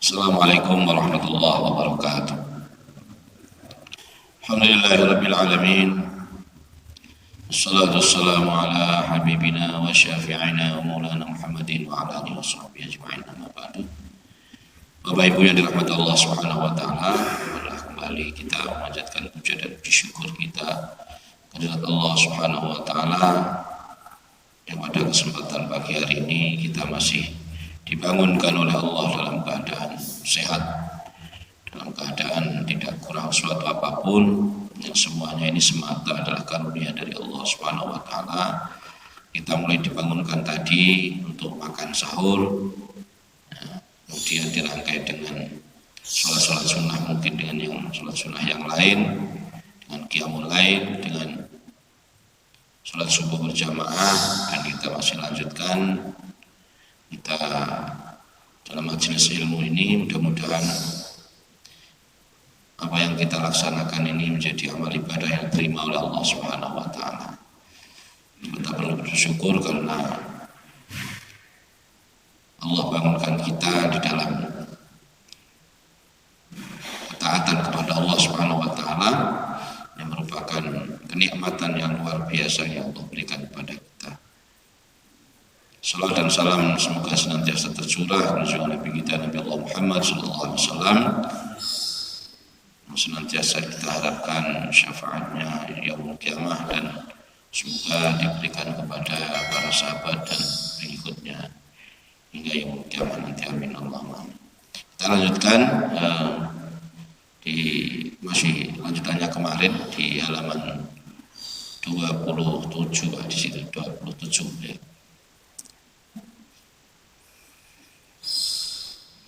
Assalamualaikum warahmatullahi wabarakatuh. Alhamdulillahirabbil alamin. Wassalatu wassalamu ala habibina wa syafi'ina wa maulana Muhammadin wa ala alihi washabbihi ajma'in. Amma ba'du. Bapak Ibu yang dirahmati Allah Subhanahu wa taala, marilah kembali kita memanjatkan puja dan puji syukur kita kehadirat Allah Subhanahu wa taala yang pada kesempatan pagi hari ini kita masih dibangunkan oleh Allah dalam keadaan sehat, dalam keadaan tidak kurang suatu apapun, yang semuanya ini semata adalah karunia dari Allah Subhanahu wa taala. Kita mulai dibangunkan tadi untuk makan sahur, kemudian dirangkai dengan sholat sunnah, mungkin dengan yang sholat sunnah yang lain, dengan qiyamul lail, dengan sholat subuh berjamaah, dan kita masih lanjutkan kita dalam majelis ilmu ini. Mudah-mudahan apa yang kita laksanakan ini menjadi amal ibadah yang diterima oleh Allah Subhanahu wa taala. Kita perlu bersyukur karena Allah bangunkan kita di dalam ketaatan kepada Allah Subhanahu wa taala yang merupakan kenikmatan yang luar biasa yang Allah berikan kepada kita. Salam dan salam semoga senantiasa tercurah kepada Nabi kita Nabi Allah Muhammad SAW, senantiasa kita harapkan syafaatnya yaumul qiyamah, dan semoga diberikan kepada para sahabat dan pengikutnya hingga yaumul qiyamah nanti, amin Allahumma. Kita lanjutkan masih lanjutannya kemarin di halaman 27, di situ 27 ya.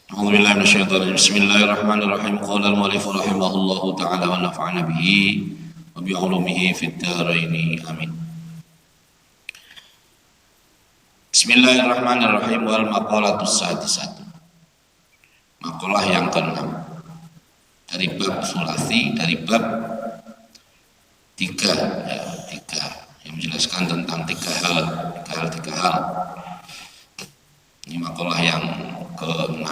A'udzubillahi minasyaitonir rajim. Bismillahirrahmanirrahim. Qala al-mu'allif rahimahullahu ta'ala wa nafa'ana bihi wa bi 'ulumihi fid dharain. Amin. Bismillahirrahmanirrahim. Wal maqalatus sadisatu. Maqalah yang ke-6 dari bab sulasi, dari bab 3 yang menjelaskan tentang tiga hal. Ini maqalah yang ke-6.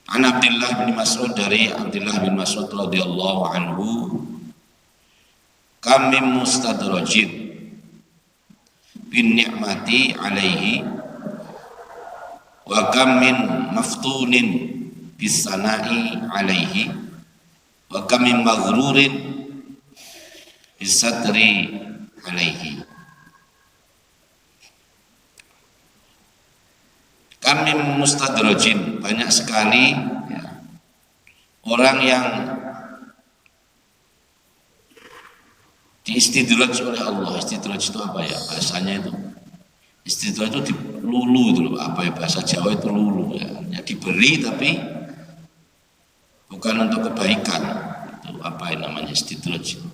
An Abdullah bin Mas'ud, dari Abdullah bin Mas'ud radhiyallahu anhu, kam min mustadrajin bin ni'mati alaihi wa kam min maftunin bis sana'i alaihi wa kam min maghrurin bis satri alaihi. Kami mustadrajin, banyak sekali ya, orang yang diistidraj oleh Allah. Istidraj itu apa ya bahasanya itu? Istidraj itu lulu itu loh, apa ya bahasa Jawa itu lulu ya. Ya diberi tapi bukan untuk kebaikan. Itu apa yang namanya istidraj?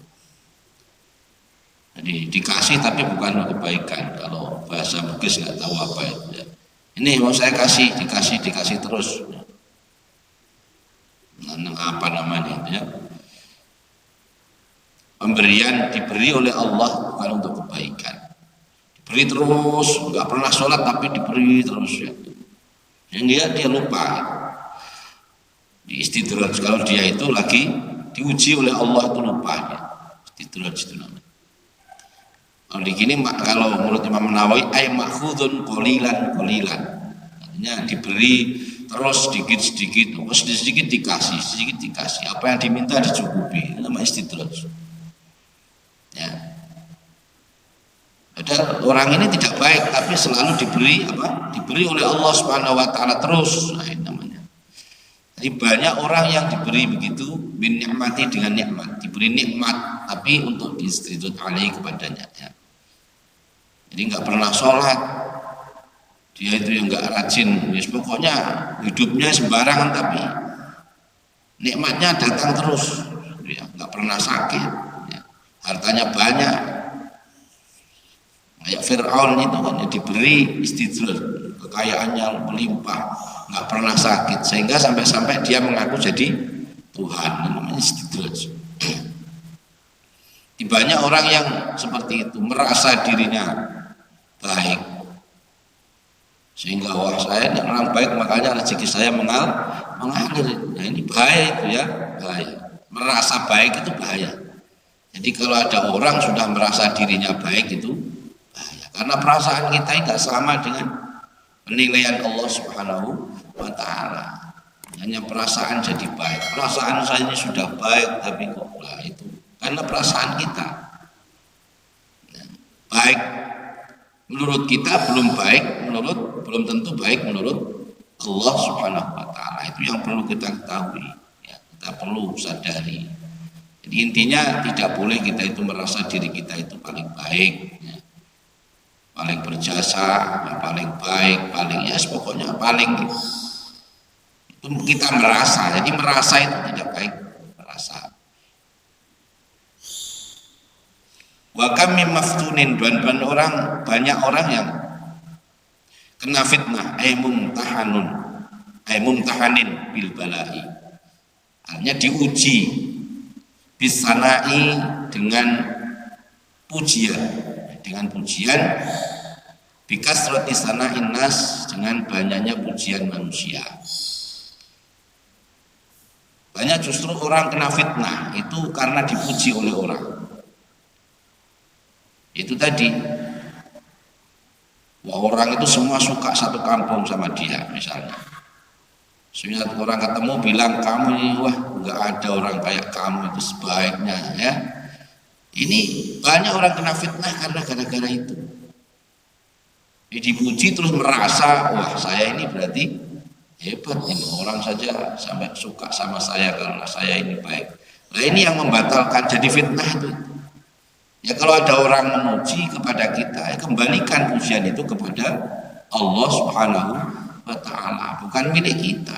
Jadi dikasih tapi bukan untuk kebaikan. Kalau bahasa Bugis nggak tahu apa itu ya. Ini mau saya dikasih terus. Apa namanya ya? Pemberian diberi oleh Allah bukan untuk kebaikan. Diberi terus, nggak pernah sholat tapi diberi terus ya. Yang dia lupa. Di istidraj, kalau dia itu lagi diuji oleh Allah itu lupa ya. Istidraj itu namanya. Kalau di gini, kalau menurut Imam Nawawi, ay makhudun qalilan, artinya diberi terus sedikit, sedikit dikasih, apa yang diminta dicukupi. Itu nama istidraj. Ya. Padahal orang ini tidak baik, tapi selalu diberi apa? Diberi oleh Allah Subhanahu wa taala terus. Nah, ini namanya. Jadi banyak orang yang diberi begitu, bin ni'mati, dengan nikmat, diberi nikmat tapi untuk diistidraj alaihi kepadanya ya. Jadi nggak pernah sholat, dia itu yang nggak rajin, ya, pokoknya hidupnya sembarangan tapi nikmatnya datang terus, ya, nggak pernah sakit, ya, hartanya banyak, kayak Fir'aun itu kan diberi istidraj, kekayaannya melimpah, nggak pernah sakit, sehingga sampai dia mengaku jadi Tuhan, namanya istidraj. Banyak orang yang seperti itu, merasa dirinya baik, Sehingga wah saya ini orang baik makanya rezeki saya mengalir. Nah ini bahaya itu ya, bahaya. Merasa baik itu bahaya. Jadi kalau ada orang sudah merasa dirinya baik itu bahaya. Karena perasaan kita tidak sama dengan penilaian Allah Subhanahu wa Ta'ala. Hanya perasaan jadi baik. Perasaan saya ini sudah baik tapi kok itu karena perasaan kita. Nah, baik menurut kita belum baik, belum tentu baik menurut Allah Subhanahu wa Ta'ala. Itu yang perlu kita ketahui ya, kita perlu sadari. Jadi intinya tidak boleh kita itu merasa diri kita itu paling baik ya. Paling berjasa ya, paling baik, paling ya pokoknya paling gitu. Itu kita merasa, jadi merasa itu tidak baik, merasa. Wa kam min maftunin, dan banyak orang yang kena fitnah, mumtahanin bil balai. Artinya diuji bisanai dengan pujian, bikasrati sana'in nas, dengan banyaknya pujian manusia. Banyak justru orang kena fitnah itu karena dipuji oleh orang. Itu tadi, wah orang itu semua suka satu kampung sama dia misalnya. Sehingga orang ketemu bilang kamu ini wah nggak ada orang kayak kamu itu sebaiknya ya. Ini banyak orang kena fitnah karena gara-gara itu. Dipuji terus merasa wah saya ini berarti hebat ini, orang saja sampai suka sama saya karena saya ini baik. Nah ini yang membatalkan, jadi fitnah itu. Ya kalau ada orang memuji kepada kita, ya kembalikan pujian itu kepada Allah Subhanahu wa Ta'ala, bukan milik kita.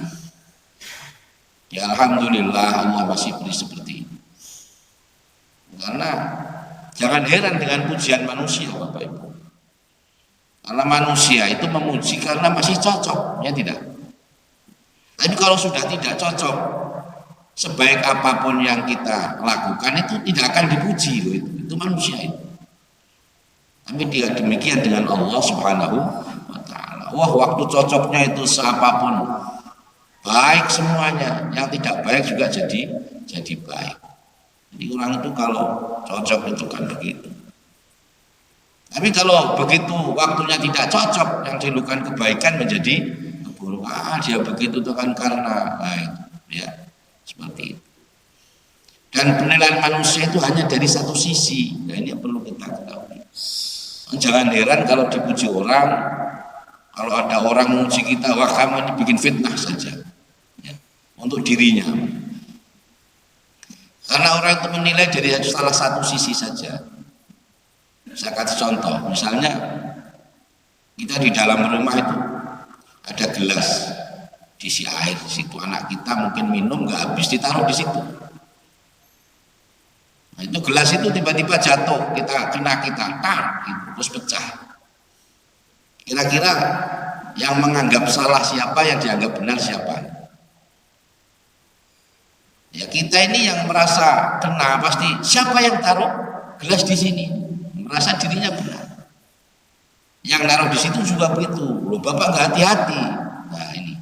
Ya alhamdulillah Allah masih beri seperti ini. Karena jangan heran dengan pujian manusia Bapak Ibu. Karena manusia itu memuji karena masih cocok, ya tidak. Tapi kalau sudah tidak cocok, sebaik apapun yang kita lakukan itu tidak akan dipuji loh, itu manusia itu. Tapi dia demikian dengan Allah Subhanahu wa Ta'ala. Wah waktu cocoknya itu seapapun baik semuanya, yang tidak baik juga jadi baik. Jadi orang itu kalau cocok itu kan begitu. Tapi kalau begitu waktunya tidak cocok, yang dilakukan kebaikan menjadi keburukan. Dia begitu itu kan karena ya seperti itu. Dan penilaian manusia itu hanya dari satu sisi. Nah ini yang perlu kita ketahui. Jangan heran kalau dipuji orang, kalau ada orang memuji kita, wah kamu ini bikin fitnah saja ya, untuk dirinya. Karena orang itu menilai dari salah satu sisi saja. Saya kasih contoh, misalnya kita di dalam rumah itu ada gelas diisi air di situ, anak kita mungkin minum nggak habis ditaruh di situ. Nah, itu gelas itu tiba-tiba jatuh, kita tar, gitu, terus pecah. Kira-kira yang menganggap salah siapa, yang dianggap benar siapa? Ya kita ini yang merasa kena pasti siapa yang taruh gelas di sini, merasa dirinya benar. Yang naruh di situ juga begitu, loh Bapak nggak hati-hati. Nah ini,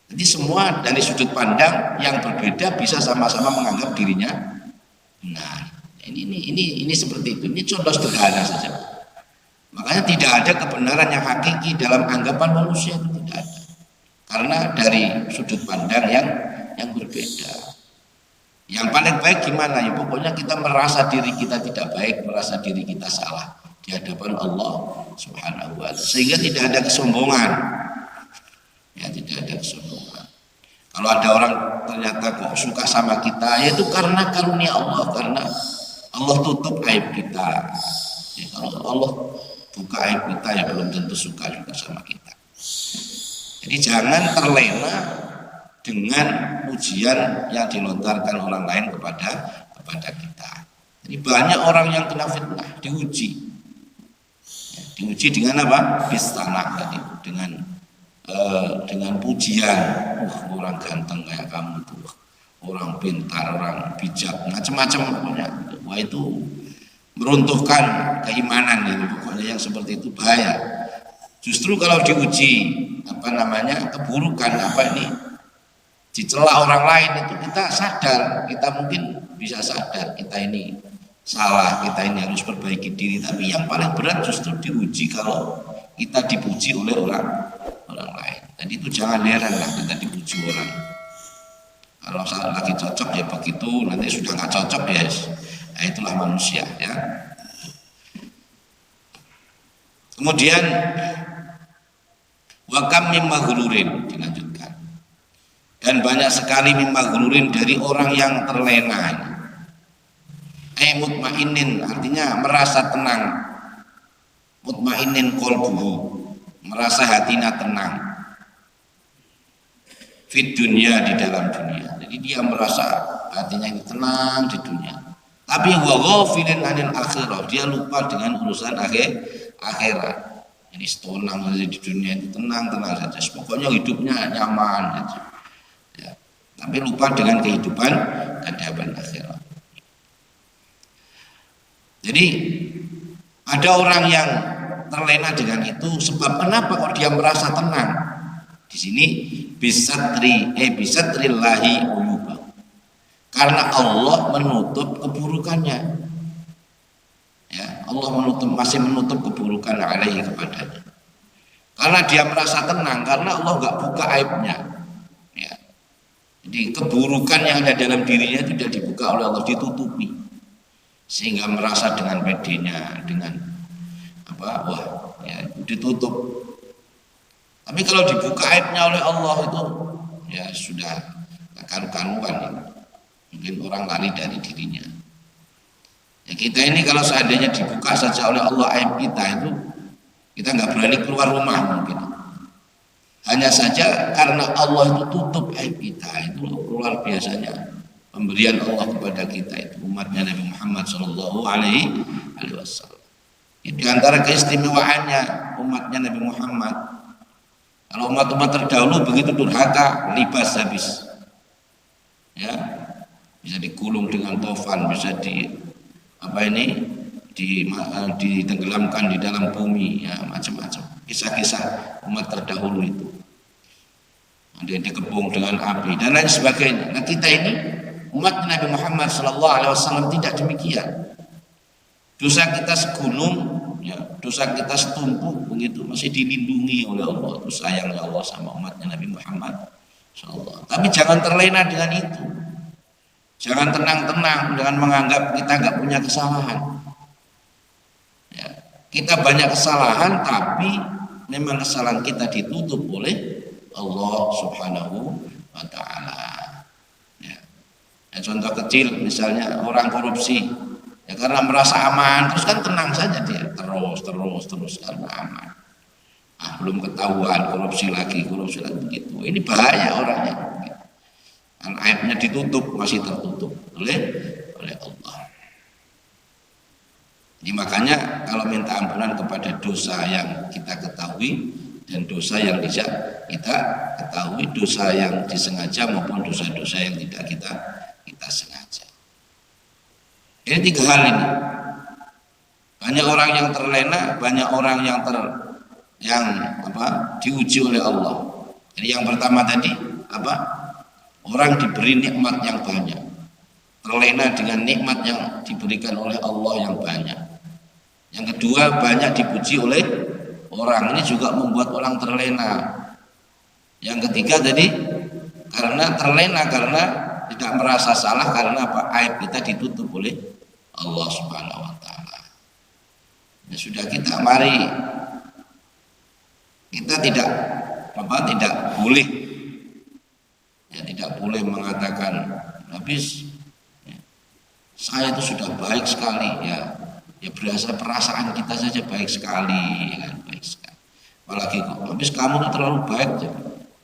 jadi semua dari sudut pandang yang berbeda bisa sama-sama menganggap dirinya benar. Ini seperti itu. Ini contoh sederhana saja. Makanya tidak ada kebenaran yang hakiki dalam anggapan manusia, itu tidak ada. Karena dari sudut pandang yang berbeda. Yang paling baik gimana ya? Pokoknya kita merasa diri kita tidak baik, merasa diri kita salah di hadapan Allah Subhanahu wa Ta'ala. Sehingga tidak ada kesombongan. Ya, tidak ada kesombongan. Kalau ada orang ternyata kok suka sama kita, yaitu karena karunia Allah, karena Allah tutup aib kita. Ya, kalau Allah buka aib kita ya belum tentu suka juga sama kita. Jadi jangan terlena dengan pujian yang dilontarkan orang lain kepada kita. Jadi banyak orang yang kena fitnah, diuji. Ya, diuji dengan apa? Bistanah tadi, dengan pujian. Orang ganteng kayak kamu tuh, orang pintar, orang bijak, macam-macam pokoknya. Wah itu meruntuhkan keimanan itu, pokoknya yang seperti itu bahaya. Justru kalau diuji keburukan dicela orang lain itu kita sadar, kita mungkin bisa sadar kita ini salah, kita ini harus perbaiki diri. Tapi yang paling berat justru diuji kalau kita dipuji oleh orang lain. Dan itu jangan heran lah kita dipuji orang. Kalau lagi cocok ya begitu, nanti sudah nggak cocok ya, nah itulah manusia ya. Kemudian wakam mim maghrurin, dilanjutkan. Dan banyak sekali mim maghrurin dari orang yang terlena. Mutmainin artinya merasa tenang. Mutmainin qalbuhu, merasa hatinya tenang. Fit dunia, di dalam dunia. Jadi dia merasa hatinya ini tenang di dunia. Tapi wa ghafilin anil akhirah, dia lupa dengan urusan akhirat. Jadi tenang saja di dunia itu tenang saja. Pokoknya hidupnya nyaman saja. Ya. Tapi lupa dengan kehidupan kehidupan akhirat. Jadi ada orang yang terlena dengan itu, sebab kenapa kok dia merasa tenang? Di sini bisatrillahi uyuba. Karena Allah menutup keburukannya. Ya, Allah masih menutup keburukan alaihi kepadanya. Karena dia merasa tenang, karena Allah enggak buka aibnya. Ya. Jadi keburukan yang ada dalam dirinya itu tidak dibuka oleh Allah, ditutupi. Sehingga merasa dengan pedenya, dengan ditutup. Tapi kalau dibuka aibnya oleh Allah itu ya sudah karu-karuan ya. Mungkin orang lari dari dirinya. Ya kita ini kalau seandainya dibuka saja oleh Allah aib kita itu, kita nggak berani keluar rumah mungkin. Hanya saja karena Allah itu tutup aib kita, itu luar biasanya pemberian Allah kepada kita itu, umatnya Nabi Muhammad Shallallahu Alaihi Wasallam. Di antara keistimewaannya umatnya Nabi Muhammad, kalau umat-umat terdahulu begitu durhaka, libas habis, ya bisa digulung dengan tofan, bisa ditenggelamkan di dalam bumi, ya macam-macam. Kisah-kisah umat terdahulu itu, ada yang dikepung dengan api dan lain sebagainya. Nah kita ini umat Nabi Muhammad SAW tidak demikian. Dosa kita segunung, ya, dosa kita setumpuk begitu masih dilindungi oleh Allah. Itu sayangnya Allah sama umatnya Nabi Muhammad SAW. Tapi jangan terlena dengan itu. Jangan tenang-tenang dengan menganggap kita nggak punya kesalahan. Ya, kita banyak kesalahan, tapi memang kesalahan kita ditutup oleh Allah Subhanahu wa Ta'ala. Ya. Contoh kecil misalnya orang korupsi, ya karena merasa aman terus kan tenang saja dia terus karena aman. Belum ketahuan korupsi lagi begitu. Ini bahaya orangnya. Kan aibnya ditutup, masih tertutup oleh Allah. Jadi makanya kalau minta ampunan kepada dosa yang kita ketahui dan dosa yang tidak kita ketahui, dosa yang disengaja maupun dosa-dosa yang tidak kita sengaja. Ini tiga hal ini. Banyak orang yang terlena, banyak orang yang diuji oleh Allah. Jadi yang pertama tadi orang diberi nikmat yang banyak, terlena dengan nikmat yang diberikan oleh Allah yang banyak. Yang kedua, banyak dipuji oleh orang, ini juga membuat orang terlena. Yang ketiga tadi, karena terlena karena tidak merasa salah, karena aib kita ditutup oleh Allah Subhanahu wa Ta'ala. Ya sudah, kita tidak boleh, ya tidak boleh mengatakan habis saya itu sudah baik sekali, ya berasa perasaan kita saja baik sekali, ya kan, baik sekali. Apalagi kok habis kamu tuh terlalu baik,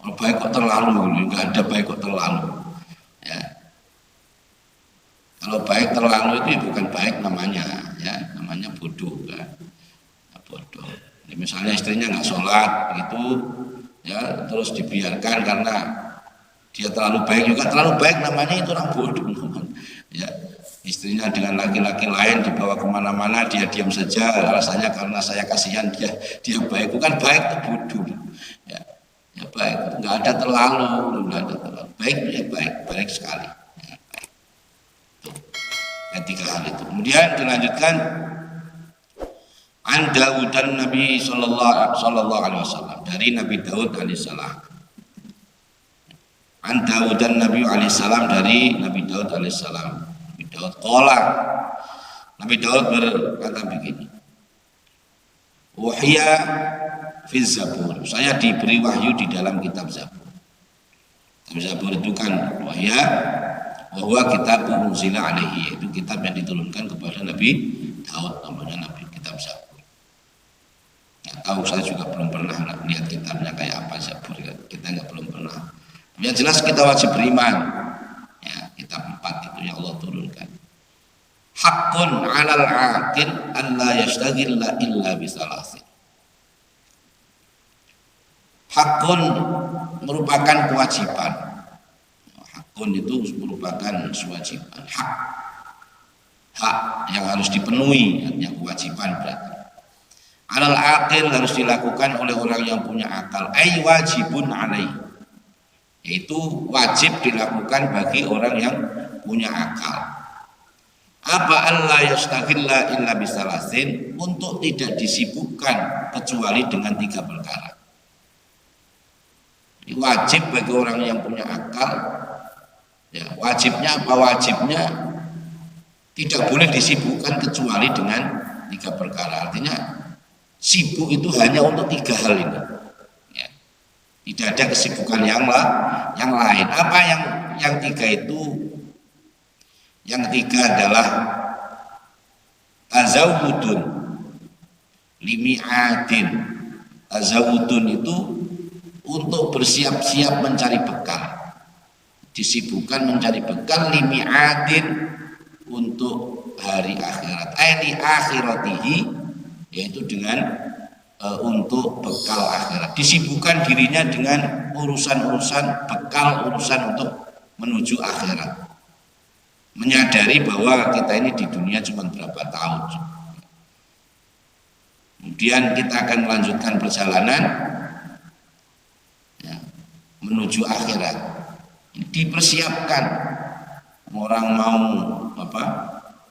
kalau baik kok terlalu, nggak ada baik kok terlalu, ya. Kalau baik terlalu itu bukan baik namanya, ya namanya bodoh, kan, bodoh. Jadi misalnya istrinya nggak sholat gitu, ya terus dibiarkan karena dia terlalu baik, juga terlalu baik namanya itu orang bodoh, ya istrinya dengan laki-laki lain dibawa kemana-mana, dia diam saja, alasannya karena saya kasihan dia baik. Bukan baik, itu bodoh. Ya, ya baik, nggak ada terlalu, baik ya baik sekali. Ya, baik. Tuh. Ketiga hal itu. Kemudian dilanjutkan an Daud dan Nabi sallallahu alaihi wasallam, dari Nabi Daud alaihissalam. An Daud dan Nabi alaihissalam, dari Nabi Daud alaihissalam. Nabi Daud qala, Nabi Daud berkata begini, wahya fi Zabur, saya diberi wahyu di dalam kitab Zabur. Kitab Zabur itu kan wahya, bahwa kitab unzila alaihi, itu kitab yang diturunkan kepada Nabi Daud, namanya Nabi kitab Zabur. Nggak tahu, saya juga belum pernah lihat kitabnya kayak apa Zabur, kita belum pernah. Yang jelas kita wajib beriman. Ya, kitab 4 itu yang Allah turunkan. Haqqun 'alal 'aqil an la yastaghilla illa bisalasin. Haqqun merupakan kewajiban. Haqqun itu merupakan kewajiban. Hak yang harus dipenuhi, artinya kewajiban berarti. 'Alal 'aqil harus dilakukan oleh orang yang punya akal. Ai wajibun 'alaihi, itu wajib dilakukan bagi orang yang punya akal. Apa Allah yastaghilla illa bisalasin, untuk tidak disibukkan kecuali dengan 3 perkara. Jadi wajib bagi orang yang punya akal, ya, wajibnya apa? Wajibnya tidak boleh disibukkan kecuali dengan 3 perkara. Artinya sibuk itu hanya untuk 3 hal ini. Tidak ada kesibukan yang lain. Apa yang 3 itu? Yang 3 adalah tazawudun limi'adin. Tazawudun itu untuk bersiap-siap mencari bekal. Disibukkan mencari bekal, limi'adin, untuk hari akhirat. Li akhiratihi, yaitu dengan untuk bekal akhirat. Disibukkan dirinya dengan urusan-urusan bekal, urusan untuk menuju akhirat. Menyadari bahwa kita ini di dunia cuma berapa tahun. Kemudian kita akan melanjutkan perjalanan, ya, menuju akhirat. Dipersiapkan. Orang mau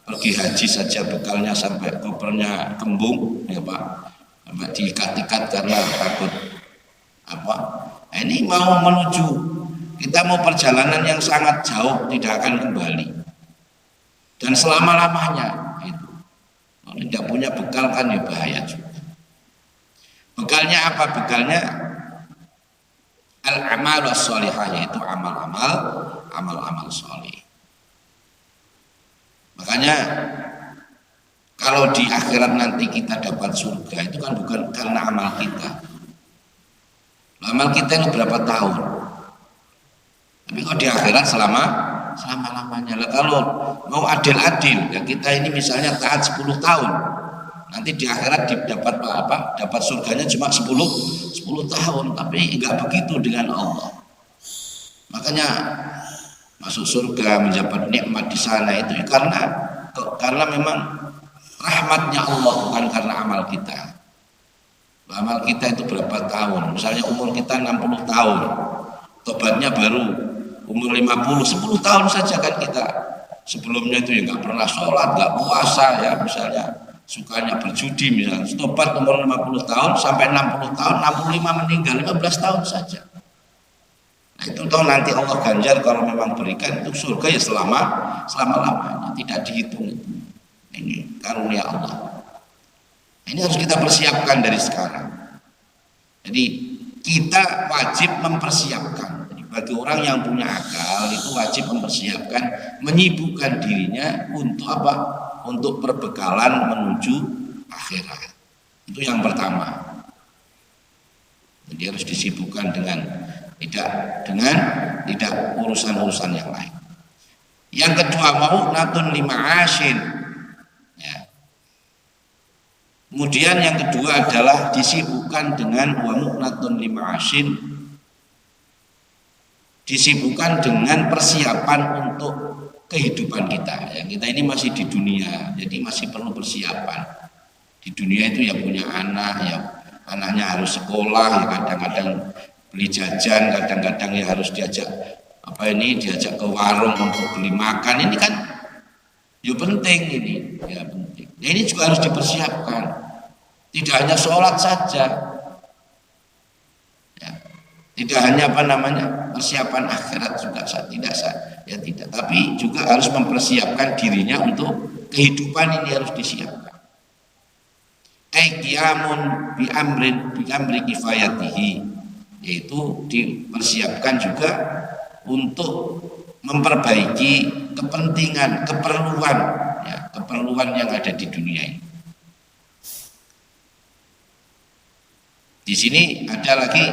pergi haji saja bekalnya sampai kopernya kembung, ya Pak. Diikat-ikat karena takut ini mau menuju, kita mau perjalanan yang sangat jauh, tidak akan kembali dan selama-lamanya. Itu kalau tidak punya bekal kan ya bahaya juga. Bekalnya apa? Bekalnya al-amal as-sholihah, yaitu amal-amal sholih. Makanya kalau di akhirat nanti kita dapat surga, itu kan bukan karena amal kita. Amal kita itu berapa tahun? Tapi kalau di akhirat selama-lamanya. Lah kalau mau adil-adil, ya kita ini misalnya taat 10 tahun. Nanti di akhirat dapat surganya cuma 10 tahun, tapi enggak begitu dengan Allah. Makanya masuk surga, mendapat nikmat di sana itu karena memang rahmatnya Allah, bukan karena amal kita. Amal kita itu berapa tahun? Misalnya umur kita 60 tahun, tobatnya baru umur 50, 10 tahun saja kan kita. Sebelumnya itu ya nggak pernah sholat, nggak puasa, ya misalnya sukanya berjudi misalnya. Tobat umur 50 tahun sampai 60 tahun, 65 meninggal, 15 tahun saja. Nah itu toh nanti Allah ganjar kalau memang berikan itu surga ya selama-lamanya, tidak dihitung itu. Ini karunia Allah. Ini harus kita persiapkan dari sekarang. Jadi kita wajib mempersiapkan. Jadi bagi orang yang punya akal itu wajib mempersiapkan, menyibukkan dirinya untuk apa? Untuk perbekalan menuju akhirat. Itu yang pertama. Jadi harus disibukkan dengan tidak urusan-urusan yang lain. Yang kedua, mau'natun lima'ashin. Ya. Kemudian yang kedua adalah disibukkan dengan wa mu'natun lima'ashin, disibukkan dengan persiapan untuk kehidupan kita. Ya, kita ini masih di dunia, jadi masih perlu persiapan. Di dunia itu yang punya anak, ya anaknya harus sekolah, ya kadang-kadang beli jajan, kadang-kadang ya harus diajak diajak ke warung untuk beli makan. Ini kan ya penting ini, ya penting. Ya, ini juga harus dipersiapkan. Tidak hanya sholat saja, ya. Tidak hanya persiapan akhirat juga tidak, tapi juga harus mempersiapkan dirinya untuk kehidupan ini harus disiapkan. Qiyamun bi amri kifayatihi, yaitu dipersiapkan juga untuk memperbaiki keperluan yang ada di dunia ini. Di sini ada lagi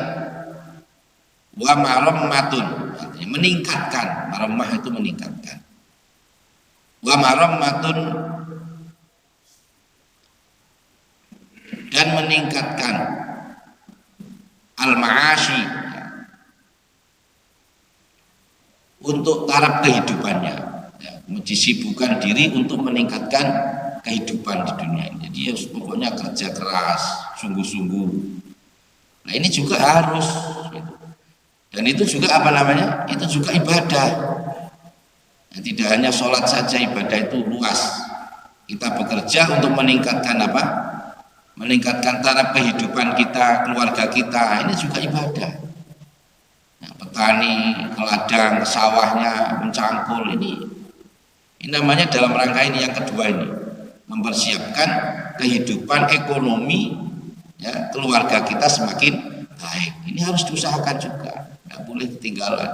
wa marammatun, artinya meningkatkan. Maramah itu meningkatkan. Wa marammatun, dan meningkatkan al-ma'ashi, untuk taraf kehidupannya, ya, disibukkan diri untuk meningkatkan kehidupan di dunia ini. Jadi ya, pokoknya kerja keras, sungguh-sungguh. Nah ini juga harus, gitu. Dan itu juga itu juga ibadah. Ya, tidak hanya sholat saja, ibadah itu luas. Kita bekerja untuk meningkatkan meningkatkan taraf kehidupan kita, keluarga kita, ini juga ibadah. Nah, petani, ke ladang, ke sawahnya, mencangkul, ini namanya dalam rangka ini yang kedua ini, mempersiapkan kehidupan ekonomi, ya, keluarga kita semakin baik. Ini harus diusahakan juga, nggak boleh ketinggalan.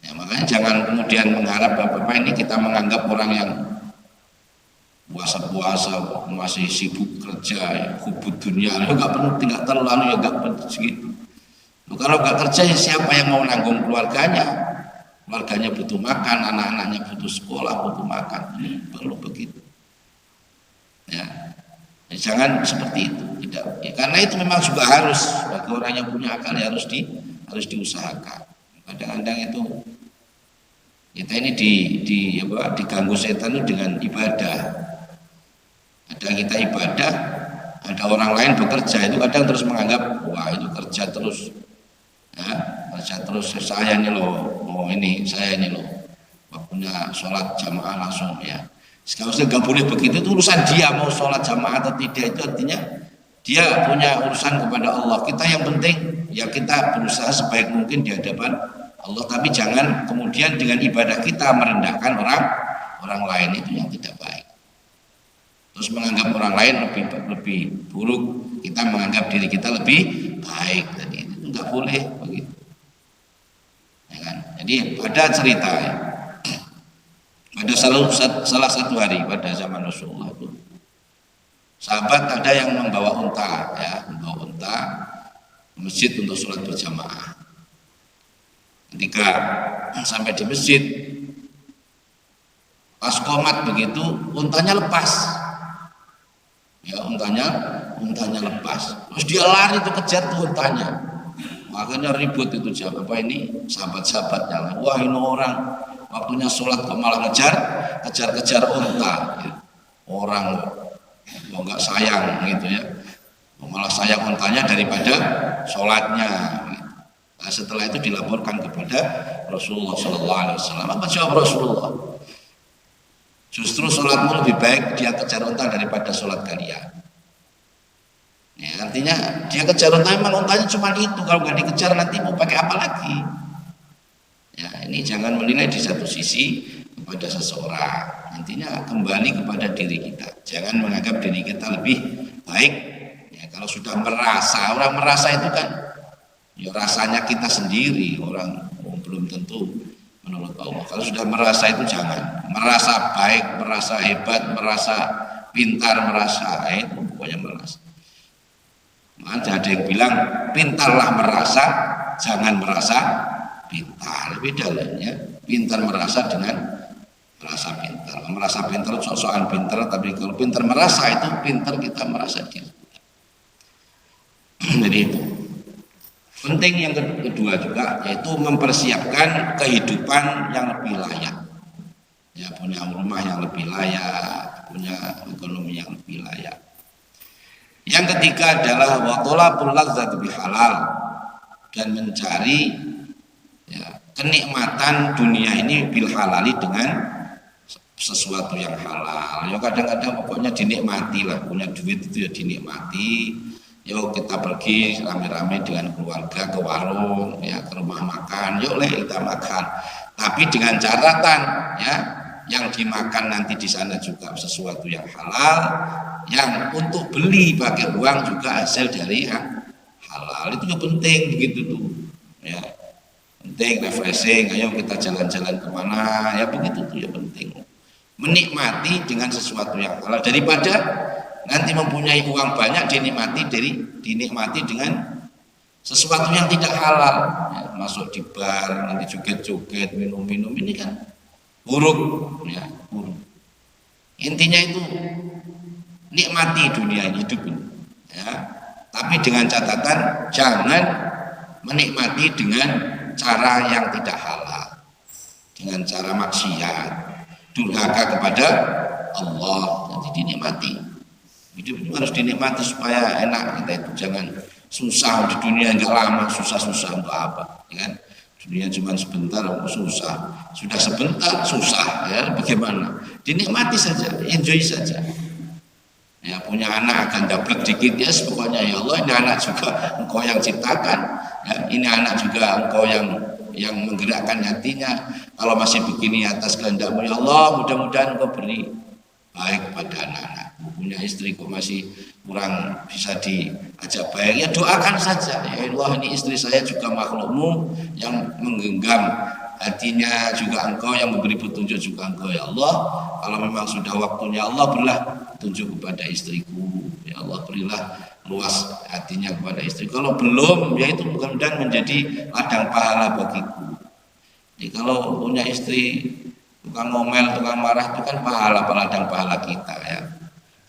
Ya, makanya jangan kemudian mengharap Bapak ini kita menganggap orang yang puasa-puasa masih sibuk kerja, ya, hubud dunia, ya nggak penting, nggak terlalu, ya nggak penting segitu. Kalau nggak kerja, ya siapa yang mau nanggung keluarganya? Keluarganya butuh makan, anak-anaknya butuh sekolah, butuh makan. Ini perlu begitu. Ya, jangan seperti itu. Tidak. Ya, karena itu memang juga harus bagi orang yang punya akal, ya harus diusahakan. Kadang-kadang itu kita ini diganggu setan itu dengan ibadah. Ada kita ibadah, ada orang lain bekerja, itu kadang terus menganggap wah itu kerja terus, ya, kerja terus, saya ini loh waktunya sholat jamaah langsung, ya. Sekarang nggak boleh begitu, itu urusan dia mau sholat jamaah atau tidak, itu artinya dia punya urusan kepada Allah. Kita yang penting ya kita berusaha sebaik mungkin di hadapan Allah, tapi jangan kemudian dengan ibadah kita merendahkan orang lain, itu yang tidak baik. Terus menganggap orang lain lebih buruk, kita menganggap diri kita lebih baik. Jadi itu nggak boleh begitu. Ya kan? Jadi ada cerita, ya. Pada salah satu hari pada zaman Rasulullah itu, sahabat ada yang membawa unta, ya, ke masjid untuk sholat berjamaah. Ketika sampai di masjid, pas qomat begitu, untanya lepas. Ya, untanya lepas. Terus dia lari tuh kejar tuh untanya. Makanya ribut itu sahabat-sahabatnya. Wah, ini orang waktunya sholat kok malah kejar unta. Orang mau nggak sayang gitu, ya. Malah sayang untanya daripada sholatnya. Nah, setelah itu dilaporkan kepada Rasulullah SAW. Apa jawab Rasulullah? Justru sholatmu lebih baik dia kejar unta daripada sholat kalian. Ya, artinya dia kejar unta, memang untanya cuma itu. Kalau nggak dikejar nanti mau pakai apa lagi? Ya, ini jangan menilai di satu sisi kepada seseorang. Nantinya kembali kepada diri kita. Jangan menganggap diri kita lebih baik. Ya, kalau sudah orang merasa itu kan, ya rasanya kita sendiri, orang belum tentu menurut Allah. Kalau sudah merasa itu jangan. Merasa baik, merasa hebat, merasa pintar, itu pokoknya merasa. Maka ada yang bilang pintarlah merasa, jangan merasa pintar. Beda ya. Pintar merasa dengan merasa pintar. Merasa pintar sok-sokan pintar, tapi kalau pintar merasa itu pintar kita merasa diri. Jadi itu. Penting yang kedua juga yaitu mempersiapkan kehidupan yang lebih layak. Ya, punya rumah yang lebih layak, punya ekonomi yang lebih layak. Yang ketiga adalah wa talabul ladzati bihalal, dan mencari ya, kenikmatan dunia ini bil halali dengan sesuatu yang halal. Ya kadang-kadang pokoknya dinikmati lah, punya duit itu ya dinikmati. Yuk kita pergi rame-rame dengan keluarga ke warung, ya ke rumah makan, yuk kita makan. Tapi dengan catatan ya, yang dimakan nanti di sana juga sesuatu yang halal, yang untuk beli pakai uang juga hasil dari yang halal. Itu juga penting begitu tuh. Ya, penting refreshing. Ayo kita jalan-jalan kemana? Ya begitu tuh ya penting. Menikmati dengan sesuatu yang halal daripada nanti mempunyai uang banyak dinikmati dengan sesuatu yang tidak halal. Ya, masuk di bar, nanti joget-joget, minum-minum, ini kan buruk, ya buruk. Intinya itu nikmati dunia hidup ini, ya. Tapi dengan catatan jangan menikmati dengan cara yang tidak halal, dengan cara maksiat, durhaka kepada Allah, nanti dinikmati. Hidup itu harus dinikmati supaya enak kita itu, jangan susah di dunia enggak lama, susah-susah untuk apa, ya kan? Dunia cuma sebentar, susah. Sudah sebentar, susah. Ya, bagaimana? Dinikmati saja, enjoy saja. Ya, punya anak akan dapat dikit ya, pokoknya ya Allah, ini anak juga Engkau yang ciptakan. Ya, ini anak juga Engkau yang menggerakkan hatinya. Kalau masih begini atas kehendak-Mu ya Allah, mudah-mudahan Engkau beri baik pada anak-anak. Punya istri kok masih kurang bisa diajak baik, ya doakan saja, ya Allah, ini istri saya juga makhluk-Mu yang menggenggam hatinya, juga Engkau yang memberi petunjuk, juga Engkau ya Allah. Kalau memang sudah waktunya Allah, berilah petunjuk kepada istriku, ya Allah, berilah luas hatinya kepada istri. Kalau belum, ya itu mudah-mudahan menjadi ladang pahala bagiku. Jadi kalau punya istri tukang ngomel, tukang marah, itu kan pahala, ladang pahala kita ya.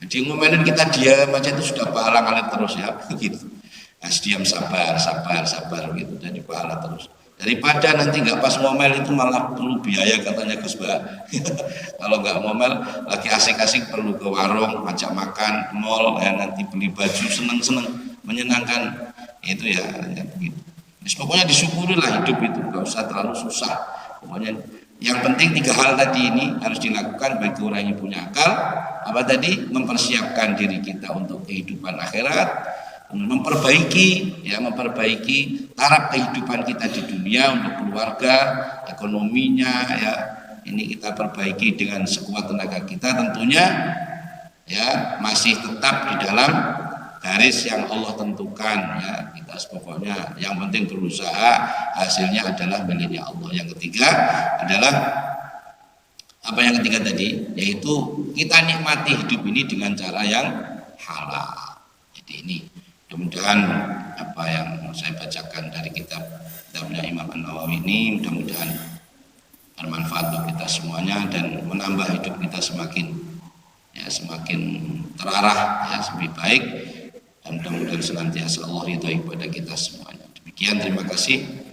Jadi ngomelin kita diam aja itu sudah pahala ngalir terus ya, begitu. Nah, diam sabar gitu, jadi pahala terus. Daripada nanti nggak pas ngomel itu malah perlu biaya katanya Gus Bah. Kalau nggak ngomel lagi asik-asik perlu ke warung, ajak makan, mall, ya nanti beli baju seneng-seneng, menyenangkan itu ya begitu. Jadi, pokoknya disyukurilah hidup itu, nggak usah terlalu susah. Pokoknya yang penting 3 hal tadi ini harus dilakukan bagi orang yang punya akal. Apa tadi? Mempersiapkan diri kita untuk kehidupan akhirat, memperbaiki taraf kehidupan kita di dunia untuk keluarga, ekonominya ya. Ini kita perbaiki dengan sekuat tenaga kita tentunya, ya masih tetap di dalam garis yang Allah tentukan ya. Kita pokoknya yang penting berusaha, hasilnya adalah miliknya Allah. Yang ketiga adalah apa yang ketiga tadi, yaitu kita nikmati hidup ini dengan cara yang halal. Jadi ini mudah-mudahan apa yang saya bacakan dari kitabnya Imam An-Nawawi ini mudah-mudahan bermanfaat untuk kita semuanya dan menambah hidup kita semakin terarah ya, lebih baik, dan mudah-mudahan senantiasa Allah ridhoi kepada kita semuanya. Demikian, terima kasih.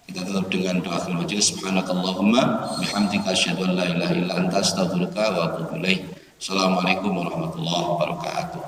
Kita tutup dengan doa akhir majelis. Subhanakallahumma bihamdika asyhadu an la ilaha illa anta astaghfiruka wa atubu ilaik. Assalamualaikum warahmatullahi wabarakatuh.